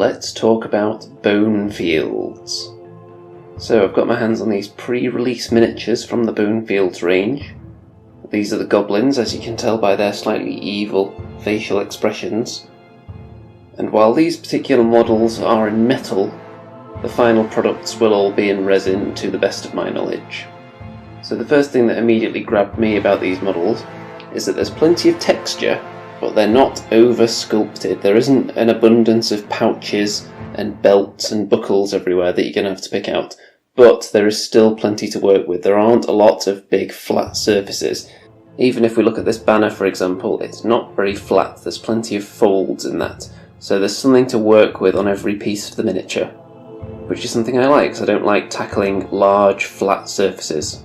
let's talk about Bonefields. So I've got my hands on these pre-release miniatures from the Bonefields range. These are the Goblins, as you can tell by their slightly evil facial expressions. And while these particular models are in metal, the final products will all be in resin to the best of my knowledge. So the first thing that immediately grabbed me about these models is that there's plenty of texture, but they're not over-sculpted. There isn't an abundance of pouches and belts and buckles everywhere that you're going to have to pick out, but there is still plenty to work with. There aren't a lot of big flat surfaces. Even if we look at this banner, for example, it's not very flat. There's plenty of folds in that, so there's something to work with on every piece of the miniature, which is something I like, because I don't like tackling large flat surfaces.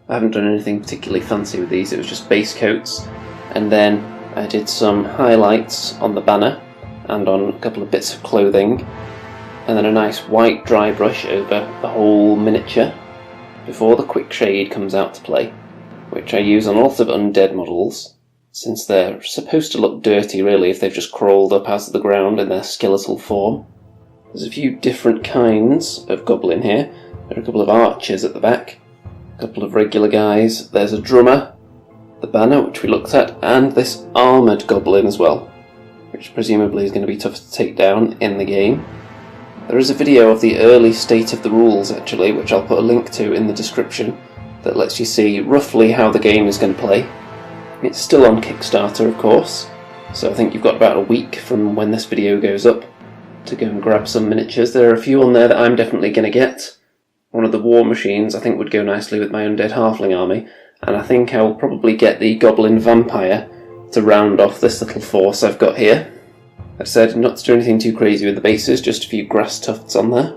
I haven't done anything particularly fancy with these. It was just base coats, and then I did some highlights on the banner and on a couple of bits of clothing, and then a nice white dry brush over the whole miniature before the quick shade comes out to play, which I use on lots of Undead models, since they're supposed to look dirty really if they've just crawled up out of the ground in their skeletal form. There's a few different kinds of Goblin here. There are a couple of archers at the back, a couple of regular guys, there's a drummer, the banner which we looked at, and this armoured Goblin as well, which presumably is going to be tough to take down in the game. There is a video of the early state of the rules actually, which I'll put a link to in the description, that lets you see roughly how the game is going to play. It's still on Kickstarter of course, so I think you've got about a week from when this video goes up to go and grab some miniatures. There are a few on there that I'm definitely going to get. One of the war machines I think would go nicely with my Undead Halfling army, and I think I'll probably get the Goblin Vampire to round off this little force I've got here. I've said not to do anything too crazy with the bases, just a few grass tufts on there.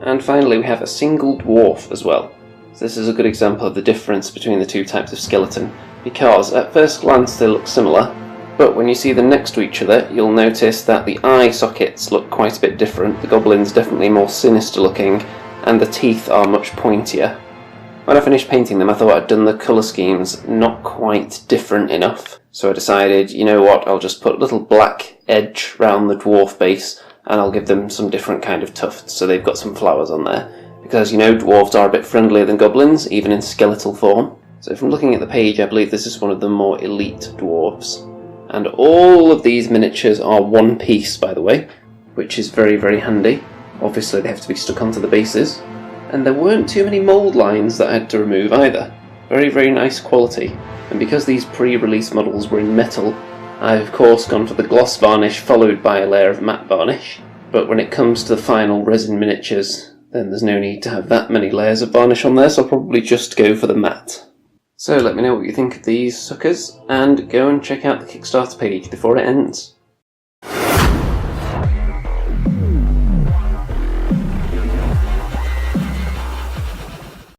And finally we have a single dwarf as well. So this is a good example of the difference between the two types of skeleton, because at first glance they look similar, but when you see them next to each other you'll notice that the eye sockets look quite a bit different. The Goblin's definitely more sinister looking, and the teeth are much pointier. When I finished painting them I thought I'd done the colour schemes not quite different enough, so I decided, you know what, I'll just put a little black edge round the dwarf base and I'll give them some different kind of tufts so they've got some flowers on there. Because you know dwarves are a bit friendlier than goblins, even in skeletal form. So from looking at the page I believe this is one of the more elite dwarves. And all of these miniatures are one piece by the way, which is very very handy. Obviously they have to be stuck onto the bases. And there weren't too many mould lines that I had to remove either. Very very nice quality. And because these pre-release models were in metal, I've of course gone for the gloss varnish followed by a layer of matte varnish. But when it comes to the final resin miniatures, then there's no need to have that many layers of varnish on there, so I'll probably just go for the matte. So let me know what you think of these suckers, and go and check out the Kickstarter page before it ends.